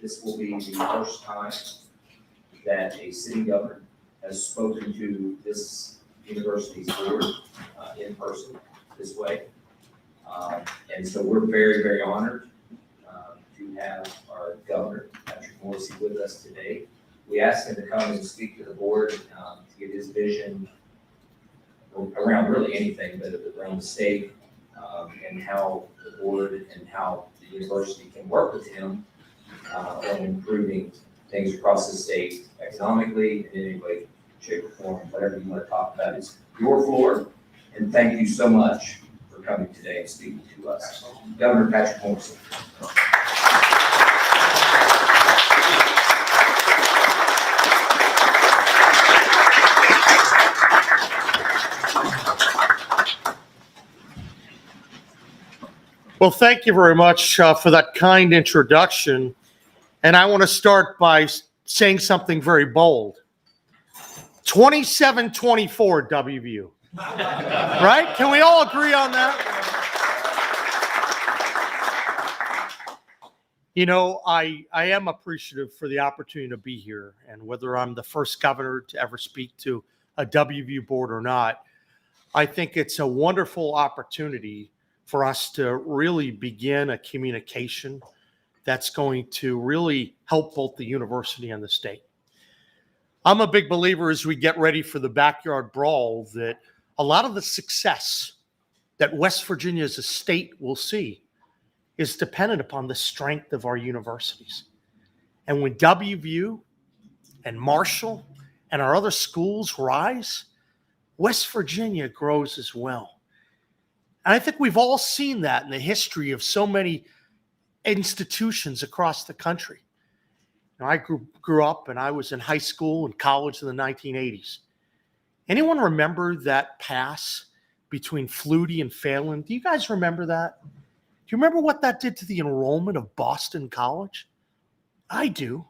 this will be the first time that a city governor has spoken to this university's board in person this way. And so we're very, very honored to have our governor, Patrick Morrisey, with us today. We asked him to come and speak to the board to give his vision around really anything, but around the state and how the board and how the university can work with him on improving things across the state economically in any way, shape, or form. Whatever you want to talk about is your floor. And thank you so much for coming today and speaking to us. Governor Patrick Morrisey. Well, thank you very much for that kind introduction. And I want to start by saying something very bold. 27-24 WVU. Right? Can we all agree on that? You know, I am appreciative for the opportunity to be here. And whether I'm the first governor to ever speak to a WVU board or not, I think it's a wonderful opportunity for us to really begin a communication that's going to really help both the university and the state. I'm a big believer as we get ready for the backyard brawl that a lot of the success that West Virginia as a state will see is dependent upon the strength of our universities. And when WVU and Marshall and our other schools rise, West Virginia grows as well. And I think we've all seen that in the history of so many institutions across the country. You know, I grew up and I was in high school and college in the 1980s. Anyone remember that pass between Flutie and Phelan? Do you guys remember that? Do you remember what that did to the enrollment of Boston College? I do.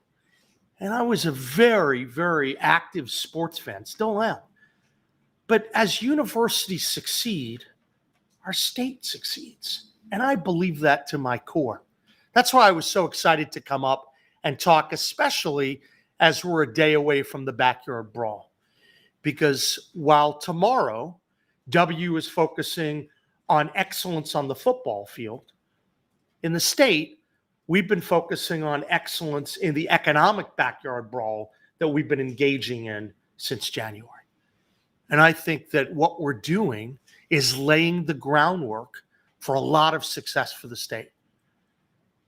And I was a very, very active sports fan, still am. But as universities succeed, our state succeeds. And I believe that to my core. That's why I was so excited to come up and talk, especially as we're a day away from the backyard brawl. Because while tomorrow, W is focusing on excellence on the football field, in the state, we've been focusing on excellence in the economic backyard brawl that we've been engaging in since January. And I think that what we're doing is laying the groundwork for a lot of success for the state.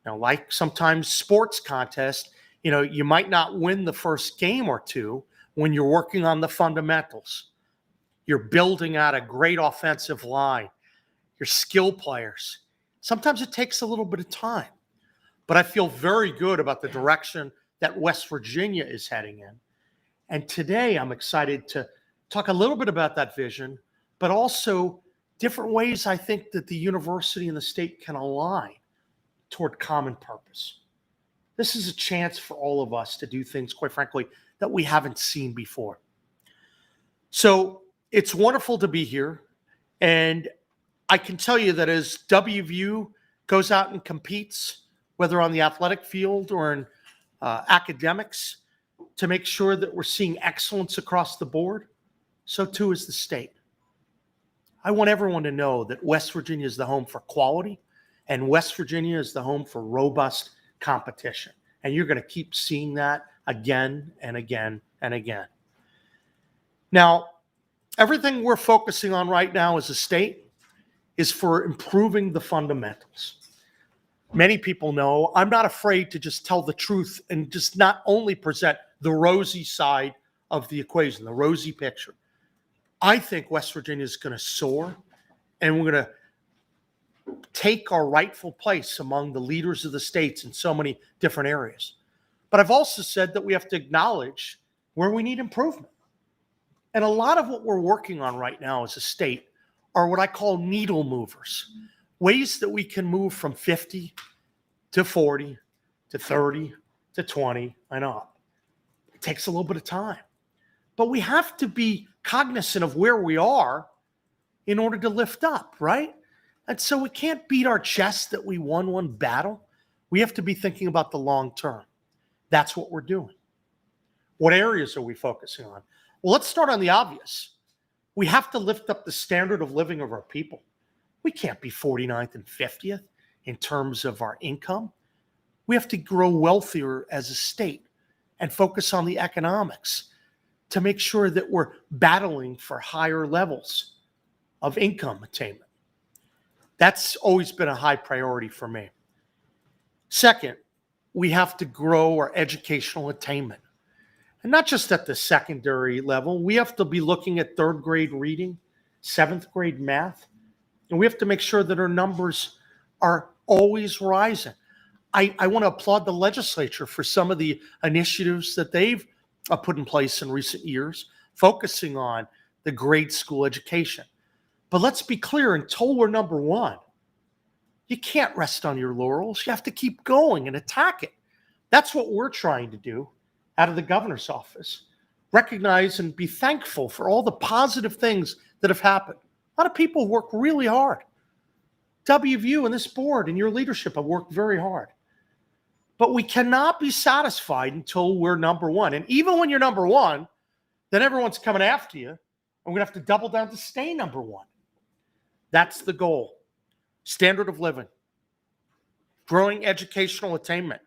Now, like sometimes sports contests, you know, you might not win the first game or two when you're working on the fundamentals. You're building out a great offensive line, your skill players. Sometimes it takes a little bit of time, but I feel very good about the direction that West Virginia is heading in. And today I'm excited to talk a little bit about that vision, but also different ways I think that the university and the state can align toward common purpose. This is a chance for all of us to do things, quite frankly, that we haven't seen before. So it's wonderful to be here. And I can tell you that as WVU goes out and competes, whether on the athletic field or in academics, to make sure that we're seeing excellence across the board, so too is the state. I want everyone to know that West Virginia is the home for quality, and West Virginia is the home for robust competition. And you're going to keep seeing that again and again and again. Now, everything we're focusing on right now as a state is for improving the fundamentals. Many people know I'm not afraid to just tell the truth and just not only present the rosy side of the equation, the rosy picture. I think West Virginia is going to soar, and we're going to take our rightful place among the leaders of the states in so many different areas. But I've also said that we have to acknowledge where we need improvement. And a lot of what we're working on right now as a state are what I call needle movers, ways that we can move from 50 to 40 to 30 to 20 and up. It takes a little bit of time. But we have to be cognizant of where we are in order to lift up, right? And so we can't beat our chest that we won one battle. We have to be thinking about the long term. That's what we're doing. What areas are we focusing on? Well, let's start on the obvious. We have to lift up the standard of living of our people. We can't be 49th and 50th in terms of our income. We have to grow wealthier as a state and focus on the economics to make sure that we're battling for higher levels of income attainment. That's always been a high priority for me. Second, we have to grow our educational attainment. And not just at the secondary level. We have to be looking at third grade reading, seventh grade math, and we have to make sure that our numbers are always rising. I want to applaud the legislature for some of the initiatives that they've put in place in recent years, focusing on the grade school education. But let's be clear, until we're number one, you can't rest on your laurels. You have to keep going and attack it. That's what we're trying to do out of the governor's office. Recognize and be thankful for all the positive things that have happened. A lot of people work really hard. WVU and this board and your leadership have worked very hard. But we cannot be satisfied until we're number one. And even when you're number one, then everyone's coming after you. And we're going to have to double down to stay number one. That's the goal. Standard of living. Growing educational attainment.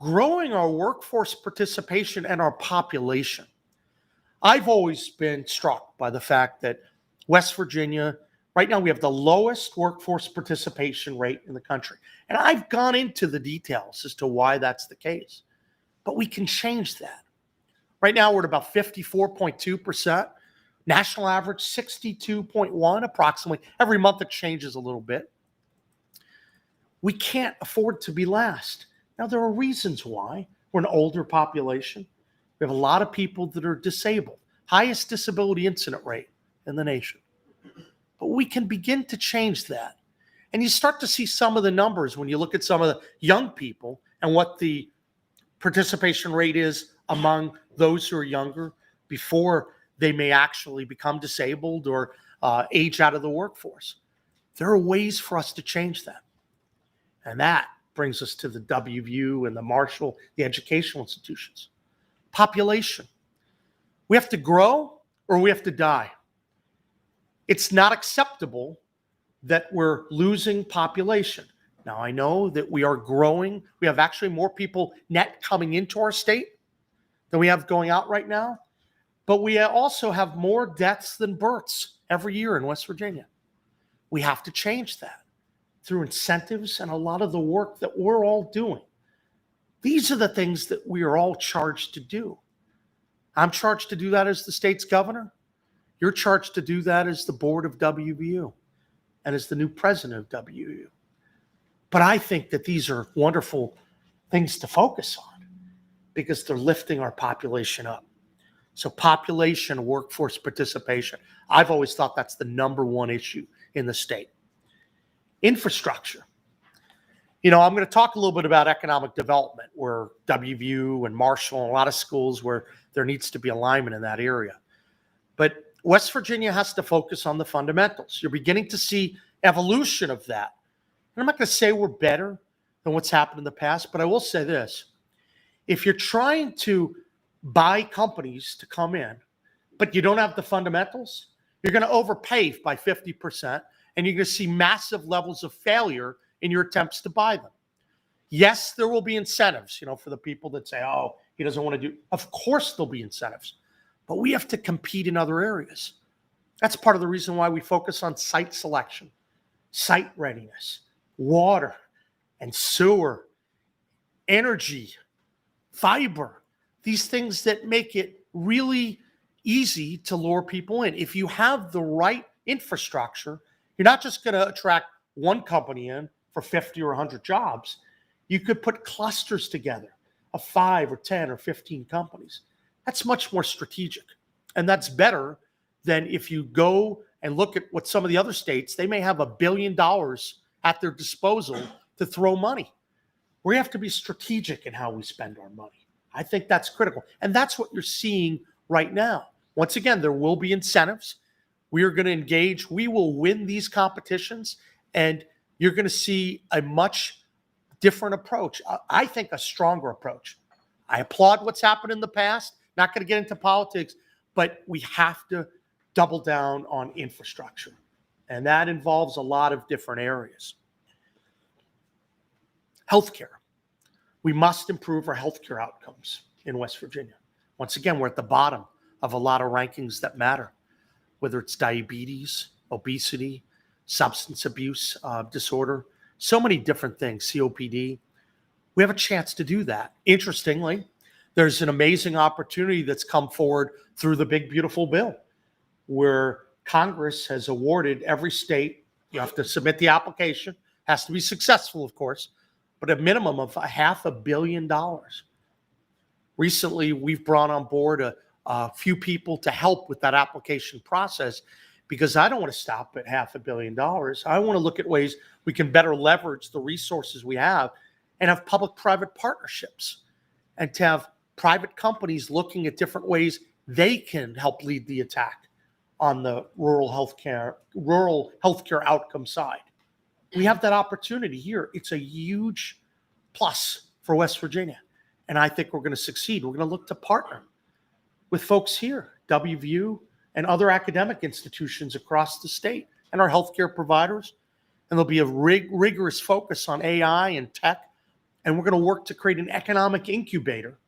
Growing our workforce participation and our population. I've always been struck by the fact that West Virginia, right now we have the lowest workforce participation rate in the country. And I've gone into the details as to why that's the case. But we can change that. Right now we're at about 54.2%. National average 62.1 approximately. Every month it changes a little bit. We can't afford to be last. Now, there are reasons why. We're an older population. We have a lot of people that are disabled. Highest disability incident rate in the nation. But we can begin to change that. And you start to see some of the numbers when you look at some of the young people and what the participation rate is among those who are younger before they may actually become disabled or age out of the workforce. There are ways for us to change that. And that brings us to the WVU and the Marshall, the educational institutions. Population. We have to grow or we have to die. It's not acceptable that we're losing population. Now, I know that we are growing. We have actually more people net coming into our state than we have going out right now. But we also have more deaths than births every year in West Virginia. We have to change that through incentives and a lot of the work that we're all doing. These are the things that we are all charged to do. I'm charged to do that as the state's governor. You're charged to do that as the board of WVU and as the new president of WVU. But I think that these are wonderful things to focus on because they're lifting our population up. So population, workforce participation. I've always thought that's the number one issue in the state. Infrastructure. You know, I'm going to talk a little bit about economic development where WVU and Marshall and a lot of schools where there needs to be alignment in that area. But West Virginia has to focus on the fundamentals. You're beginning to see evolution of that. And I'm not going to say we're better than what's happened in the past, but I will say this. If you're trying to buy companies to come in, but you don't have the fundamentals, you're going to overpay by 50%, and you're going to see massive levels of failure in your attempts to buy them. Yes, there will be incentives, for the people that say, oh, he doesn't want to do. Of course there'll be incentives, but we have to compete in other areas. That's part of the reason why we focus on site selection, site readiness, water and sewer, energy, fiber, these things that make it really easy to lure people in. If you have the right infrastructure, you're not just going to attract one company in for 50 or 100 jobs. You could put clusters together of 5 or 10 or 15 companies. That's much more strategic. And that's better than if you go and look at what some of the other states, they may have $1 billion at their disposal to throw money. We have to be strategic in how we spend our money. I think that's critical. And that's what you're seeing right now. Once again, there will be incentives. We are going to engage. We will win these competitions. And you're going to see a much different approach. I think a stronger approach. I applaud what's happened in the past. Not going to get into politics, but we have to double down on infrastructure. And that involves a lot of different areas. Healthcare. We must improve our healthcare outcomes in West Virginia. Once again, we're at the bottom of a lot of rankings that matter, whether it's diabetes, obesity, substance abuse disorder, so many different things, COPD. We have a chance to do that. Interestingly, there's an amazing opportunity that's come forward through the Big Beautiful Bill, where Congress has awarded every state, you have to submit the application, has to be successful, of course, but a minimum of $500 million. Recently, we've brought on board a few people to help with that application process, because I don't want to stop at $500 million. I want to look at ways we can better leverage the resources we have and have public-private partnerships, and to have private companies looking at different ways they can help lead the attack on the rural healthcare outcome side. We have that opportunity here. It's a huge plus for West Virginia, and I think we're going to succeed. We're going to look to partner with folks here, WVU and other academic institutions across the state, and our healthcare providers. And there'll be a rigorous focus on AI and tech. And we're going to work to create an economic incubator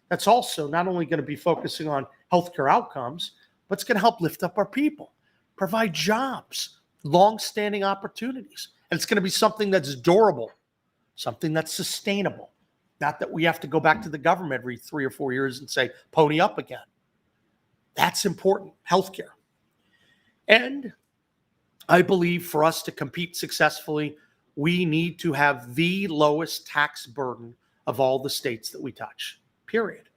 that's also not only going to be focusing on healthcare outcomes, but it's going to help lift up our people, provide jobs, long-standing opportunities. And it's going to be something that's durable, something that's sustainable. Not that we have to go back to the government every 3 or 4 years and say, pony up again. That's important, healthcare. And I believe for us to compete successfully, we need to have the lowest tax burden of all the states that we touch, period.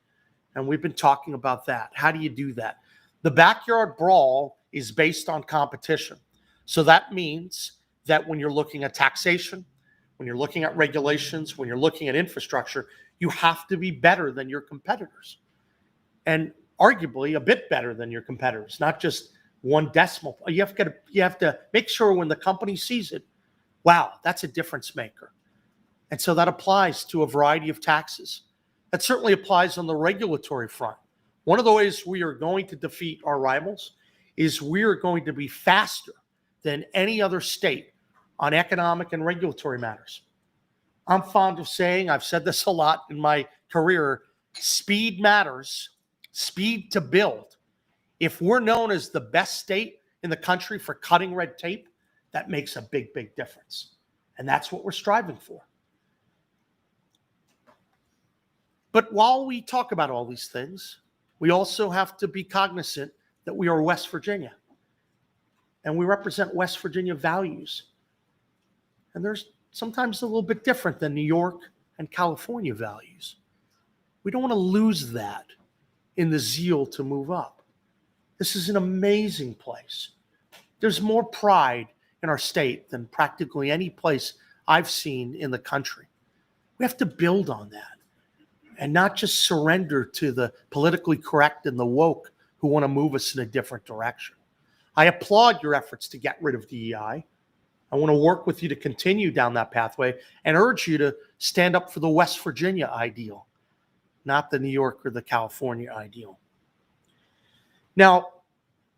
And we've been talking about that. How do you do that? The backyard brawl is based on competition. So that means that when you're looking at taxation, when you're looking at regulations, when you're looking at infrastructure, you have to be better than your competitors. And arguably a bit better than your competitors, not just one decimal. You have to make sure when the company sees it, wow, that's a difference maker. And so that applies to a variety of taxes. That certainly applies on the regulatory front. One of the ways we are going to defeat our rivals is we are going to be faster than any other state on economic and regulatory matters. I'm fond of saying, I've said this a lot in my career, speed matters, speed to build. If we're known as the best state in the country for cutting red tape, that makes a big, big difference. And that's what we're striving for. But while we talk about all these things, we also have to be cognizant that we are West Virginia. And we represent West Virginia values. And there's sometimes a little bit different than New York and California values. We don't want to lose that in the zeal to move up. This is an amazing place. There's more pride in our state than practically any place I've seen in the country. We have to build on that and not just surrender to the politically correct and the woke who want to move us in a different direction. I applaud your efforts to get rid of DEI. I want to work with you to continue down that pathway and urge you to stand up for the West Virginia ideal, not the New York or the California ideal. Now,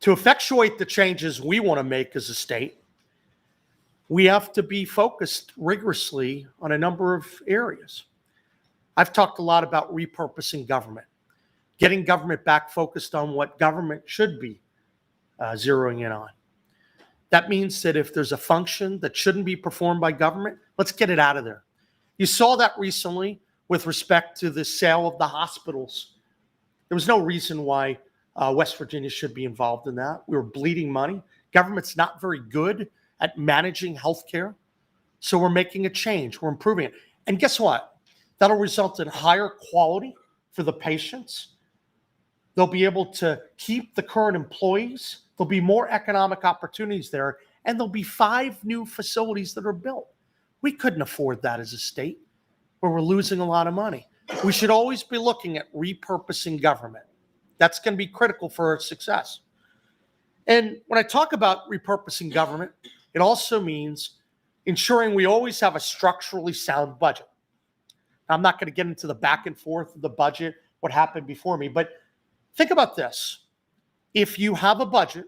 to effectuate the changes we want to make as a state, we have to be focused rigorously on a number of areas. I've talked a lot about repurposing government, getting government back focused on what government should be zeroing in on. That means that if there's a function that shouldn't be performed by government, let's get it out of there. You saw that recently with respect to the sale of the hospitals. There was no reason why West Virginia should be involved in that. We were bleeding money. Government's not very good at managing healthcare. So we're making a change. We're improving it. And guess what? That'll result in higher quality for the patients. They'll be able to keep the current employees. There'll be more economic opportunities there. And there'll be 5 new facilities that are built. We couldn't afford that as a state where we're losing a lot of money. We should always be looking at repurposing government. That's going to be critical for our success. And when I talk about repurposing government, it also means ensuring we always have a structurally sound budget. I'm not going to get into the back and forth of the budget, what happened before me, but think about this. If you have a budget,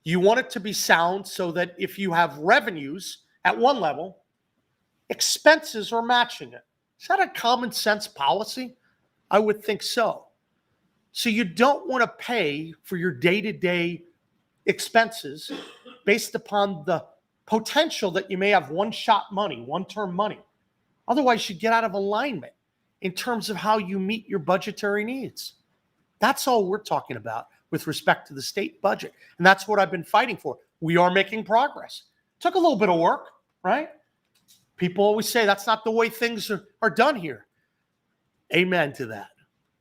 you want it to be sound so that if you have revenues at one level, expenses are matching it. Is that a common sense policy? I would think so. So you don't want to pay for your day-to-day expenses based upon the potential that you may have one-shot money, one-term money. Otherwise, you get out of alignment in terms of how you meet your budgetary needs. That's all we're talking about with respect to the state budget. And that's what I've been fighting for. We are making progress. Took a little bit of work, right? People always say that's not the way things are done here. Amen to that.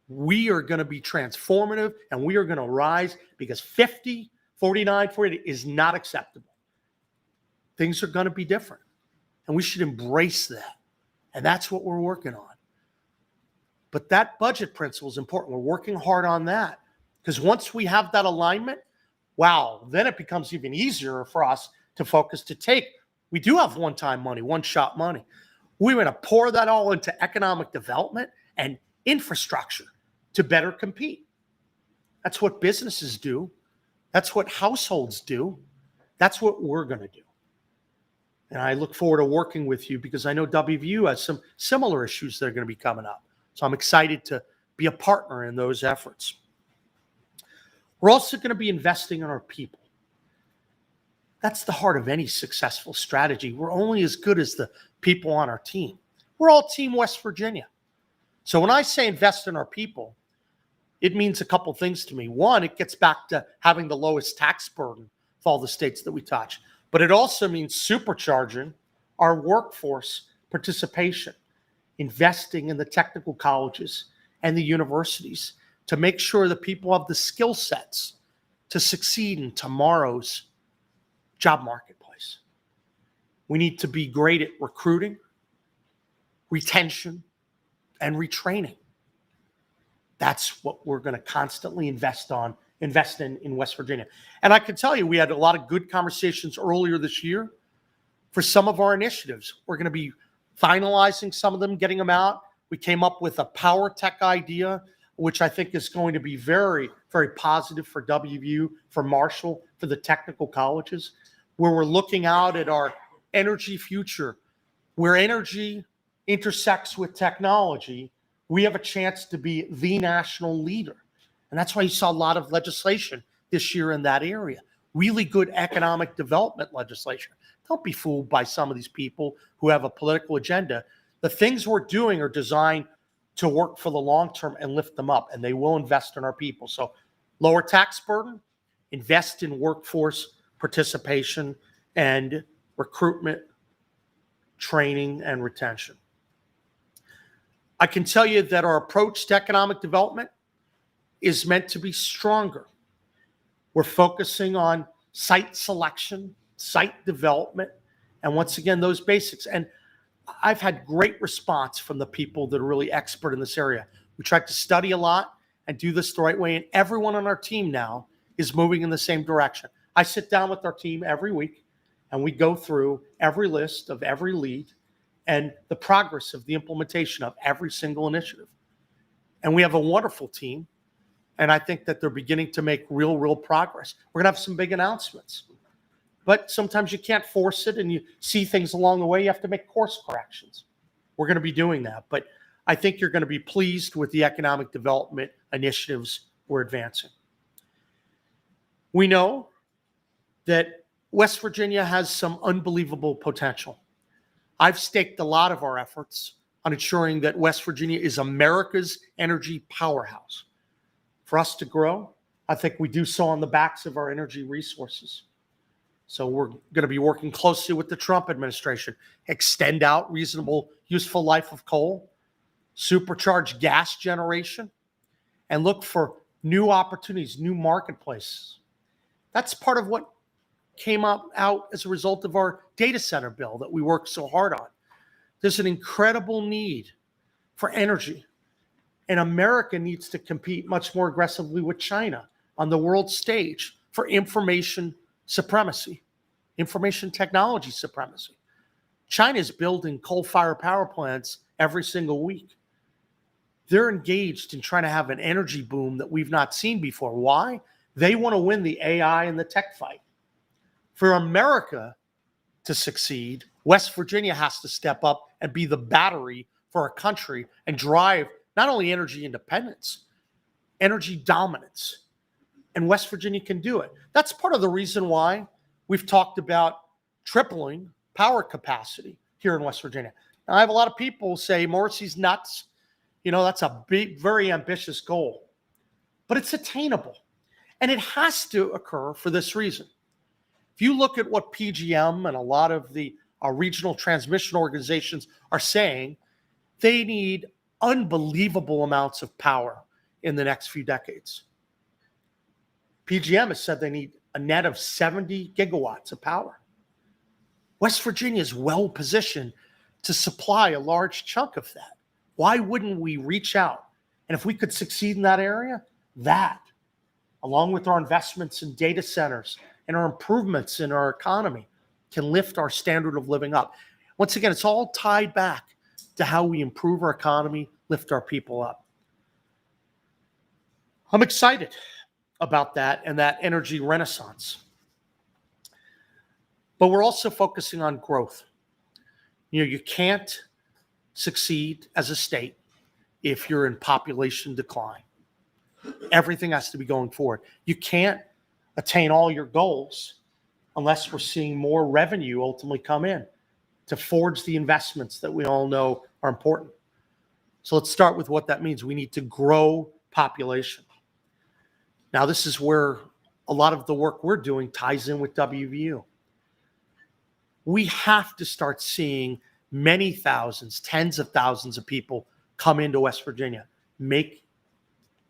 We are going to be transformative and we are going to rise because 50, 49, 48 is not acceptable. Things are going to be different and we should embrace that. And that's what we're working on. But that budget principle is important. We're working hard on that because once we have that alignment, wow, then it becomes even easier for us to focus to take. We do have one-time money, one-shot money. We're going to pour that all into economic development and infrastructure to better compete. That's what businesses do. That's what households do. That's what we're going to do. And I look forward to working with you because I know WVU has some similar issues that are going to be coming up. So I'm excited to be a partner in those efforts. We're also going to be investing in our people. That's the heart of any successful strategy. We're only as good as the people on our team. We're all Team West Virginia. So when I say invest in our people, it means a couple things to me. One, it gets back to having the lowest tax burden of all the states that we touch. But it also means supercharging our workforce participation, investing in the technical colleges and the universities to make sure that people have the skill sets to succeed in tomorrow's job marketplace. We need to be great at recruiting, retention, and retraining. That's what we're going to constantly invest in West Virginia. And I can tell you, we had a lot of good conversations earlier this year for some of our initiatives. We're going to be finalizing some of them, getting them out. We came up with a power tech idea, which I think is going to be very, very positive for WVU, for Marshall, for the technical colleges, where we're looking out at our energy future, where energy intersects with technology. We have a chance to be the national leader. And that's why you saw a lot of legislation this year in that area. Really good economic development legislation. Don't be fooled by some of these people who have a political agenda. The things we're doing are designed to work for the long term and lift them up, and they will invest in our people. So lower tax burden, invest in workforce participation and recruitment, training, and retention. I can tell you that our approach to economic development is meant to be stronger. We're focusing on site selection, site development, and once again, those basics. And I've had great response from the people that are really expert in this area. We tried to study a lot and do this the right way, and everyone on our team now is moving in the same direction. I sit down with our team every week, and we go through every list of every lead and the progress of the implementation of every single initiative. And we have a wonderful team. And I think that they're beginning to make real progress. We're going to have some big announcements. But sometimes you can't force it and you see things along the way. You have to make course corrections. We're going to be doing that. But I think you're going to be pleased with the economic development initiatives we're advancing. We know that West Virginia has some unbelievable potential. I've staked a lot of our efforts on ensuring that West Virginia is America's energy powerhouse. For us to grow, I think we do so on the backs of our energy resources. So we're going to be working closely with the Trump administration, extend out reasonable, useful life of coal, supercharge gas generation, and look for new opportunities, new marketplaces. That's part of what came out as a result of our data center bill that we worked so hard on. There's an incredible need for energy. And America needs to compete much more aggressively with China on the world stage for information supremacy, information technology supremacy. China is building coal-fired power plants every single week. They're engaged in trying to have an energy boom that we've not seen before. Why? They want to win the AI and the tech fight. For America to succeed, West Virginia has to step up and be the battery for our country and drive not only energy independence, energy dominance. And West Virginia can do it. That's part of the reason why we've talked about tripling power capacity here in West Virginia. Now, I have a lot of people say Morrisey's nuts. You know, that's a big, very ambitious goal, but it's attainable. And it has to occur for this reason. If you look at what PGM and a lot of the regional transmission organizations are saying, they need unbelievable amounts of power in the next few decades. PGM has said they need a net of 70 gigawatts of power. West Virginia is well positioned to supply a large chunk of that. Why wouldn't we reach out? And if we could succeed in that area, that, along with our investments in data centers and our improvements in our economy, can lift our standard of living up. Once again, it's all tied back to how we improve our economy, lift our people up. I'm excited about that and that energy renaissance. But we're also focusing on growth. You know, you can't succeed as a state if you're in population decline. Everything has to be going forward. You can't attain all your goals unless we're seeing more revenue ultimately come in to forge the investments that we all know are important. So let's start with what that means. We need to grow population. Now, this is where a lot of the work we're doing ties in with WVU. We have to start seeing many thousands, tens of thousands of people come into West Virginia, make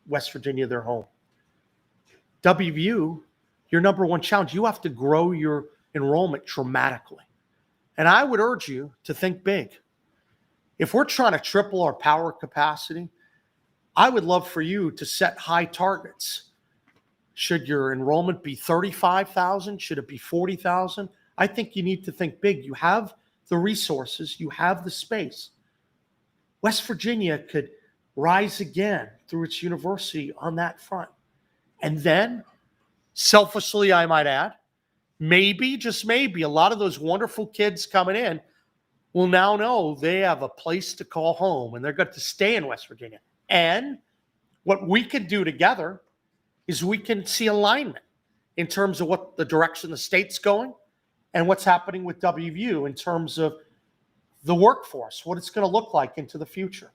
West Virginia their home. WVU, your number one challenge, you have to grow your enrollment dramatically. And I would urge you to think big. If we're trying to triple our power capacity, I would love for you to set high targets. Should your enrollment be 35,000? Should it be 40,000? I think you need to think big. You have the resources, you have the space. West Virginia could rise again through its university on that front. And then, selfishly, I might add, maybe, just maybe, a lot of those wonderful kids coming in will now know they have a place to call home and they're going to stay in West Virginia. And what we can do together is we can see alignment in terms of what the direction the state's going and what's happening with WVU in terms of the workforce, what it's going to look like into the future.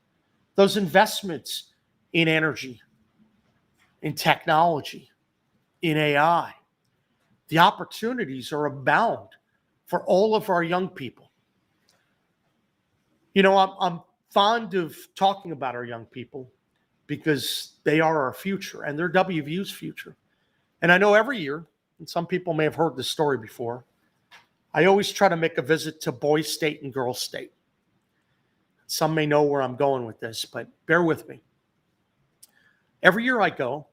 Those investments in energy, in technology, in AI, the opportunities are abound for all of our young people. You know, I'm fond of talking about our young people because they are our future and they're WVU's future. And I know every year, and some people may have heard this story before, I always try to make a visit to Boys State and Girls State. Some may know where I'm going with this, but bear with me. Every year I go,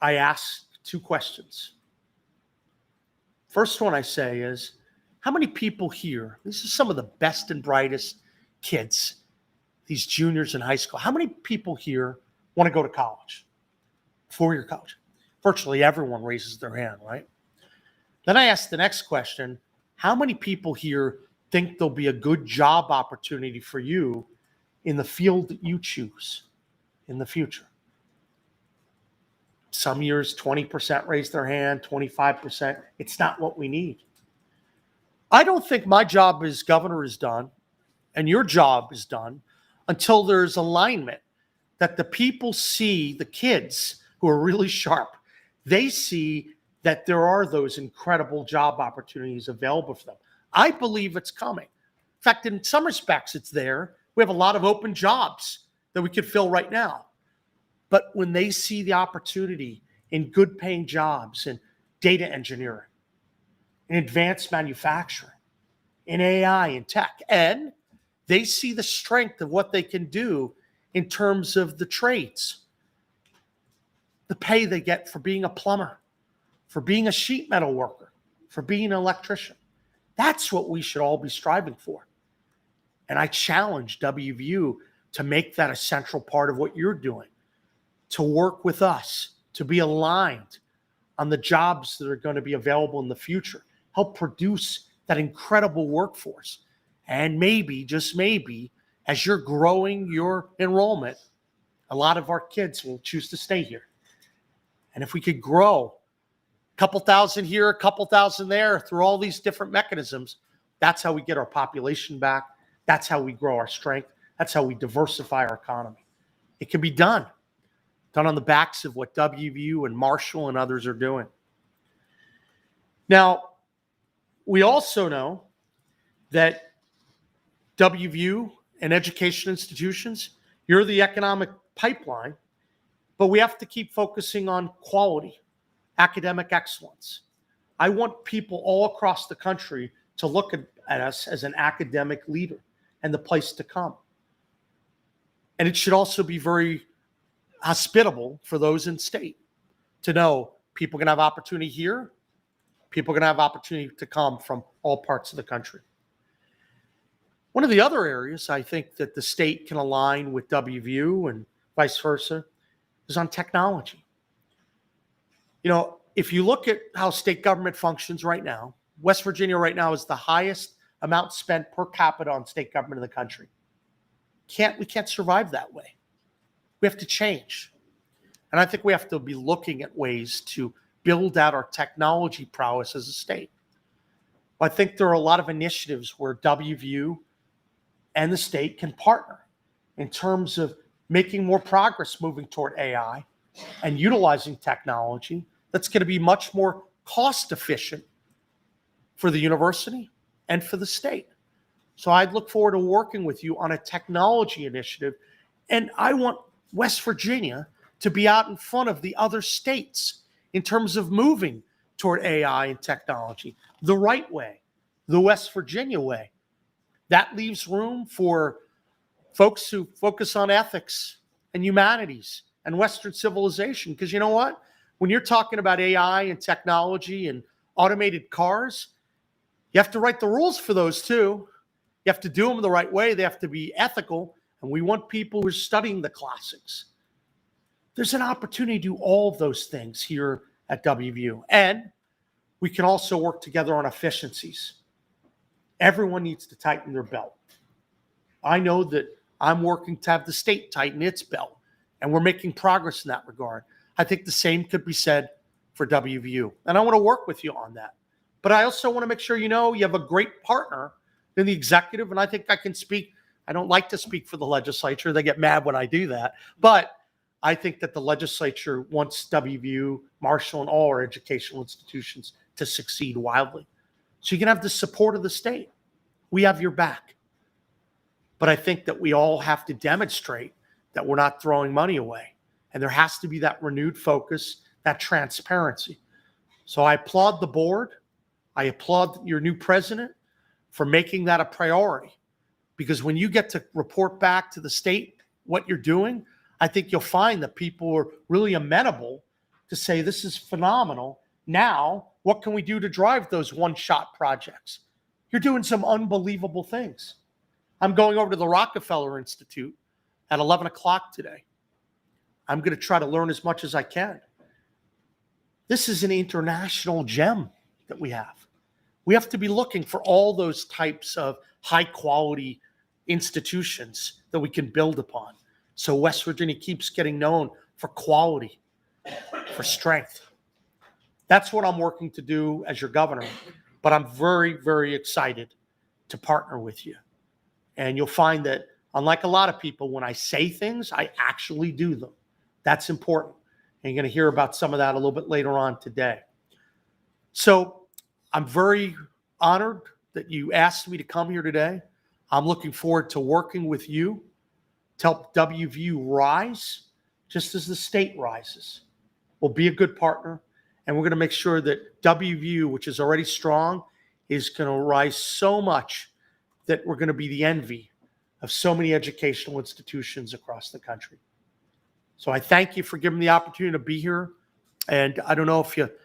I ask two questions. First one I say is, how many people here, these are some of the best and brightest kids, these juniors in high school, how many people here want to go to college, four-year college? Virtually everyone raises their hand, right? Then I ask the next question, how many people here think there'll be a good job opportunity for you in the field that you choose in the future? Some years, 20% raise their hand, 25%. It's not what we need. I don't think my job as governor is done and your job is done until there's alignment that the people see, the kids who are really sharp, they see that there are those incredible job opportunities available for them. I believe it's coming. In fact, in some respects, it's there. We have a lot of open jobs that we could fill right now. But when they see the opportunity in good paying jobs in data engineering, in advanced manufacturing, in AI and tech, and they see the strength of what they can do in terms of the trades, the pay they get for being a plumber, for being a sheet metal worker, for being an electrician. That's what we should all be striving for. And I challenge WVU to make that a central part of what you're doing, to work with us, to be aligned on the jobs that are going to be available in the future, help produce that incredible workforce. And maybe, just maybe, as you're growing your enrollment, a lot of our kids will choose to stay here. And if we could grow a couple thousand here, a couple thousand there through all these different mechanisms, that's how we get our population back. That's how we grow our strength. That's how we diversify our economy. It can be done on the backs of what WVU and Marshall and others are doing. Now, we also know that WVU and education institutions, you're the economic pipeline, but we have to keep focusing on quality, academic excellence. I want people all across the country to look at us as an academic leader and the place to come. And it should also be very hospitable for those in state to know people are going to have opportunity here. People are going to have opportunity to come from all parts of the country. One of the other areas I think that the state can align with WVU and vice versa is on technology. You know, if you look at how state government functions right now, West Virginia right now is the highest amount spent per capita on state government in the country. We can't survive that way. We have to change. And I think we have to be looking at ways to build out our technology prowess as a state. I think there are a lot of initiatives where WVU and the state can partner in terms of making more progress moving toward AI and utilizing technology that's going to be much more cost efficient for the university and for the state. So I'd look forward to working with you on a technology initiative. And I want West Virginia to be out in front of the other states in terms of moving toward AI and technology the right way, the West Virginia way. That leaves room for folks who focus on ethics and humanities and Western civilization. Because you know what? When you're talking about AI and technology and automated cars, you have to write the rules for those too. You have to do them the right way. They have to be ethical. And we want people who are studying the classics. There's an opportunity to do all of those things here at WVU. And we can also work together on efficiencies. Everyone needs to tighten their belt. I know that I'm working to have the state tighten its belt, and we're making progress in that regard. I think the same could be said for WVU, and I want to work with you on that. But I also want to make sure you know you have a great partner in the executive, and I think I can speak. I don't like to speak for the legislature. They get mad when I do that. But I think that the legislature wants WVU, Marshall, and all our educational institutions to succeed wildly. So you can have the support of the state. We have your back. But I think that we all have to demonstrate that we're not throwing money away. And there has to be that renewed focus, that transparency. So I applaud the board. I applaud your new president for making that a priority. Because when you get to report back to the state what you're doing, I think you'll find that people are really amenable to say, this is phenomenal. Now, what can we do to drive those one-shot projects? You're doing some unbelievable things. I'm going over to the Rockefeller Institute at 11 o'clock today. I'm going to try to learn as much as I can. This is an international gem that we have. We have to be looking for all those types of high-quality institutions that we can build upon. So West Virginia keeps getting known for quality, for strength. That's what I'm working to do as your governor. But I'm very, very excited to partner with you. And you'll find that, unlike a lot of people, when I say things, I actually do them. That's important. And you're going to hear about some of that a little bit later on today. So I'm very honored that you asked me to come here today. I'm looking forward to working with you to help WVU rise just as the state rises. We'll be a good partner, and we're going to make sure that WVU, which is already strong, is going to rise so much that we're going to be the envy of so many educational institutions across the country. So I thank you for giving me the opportunity to be here. And I don't know if you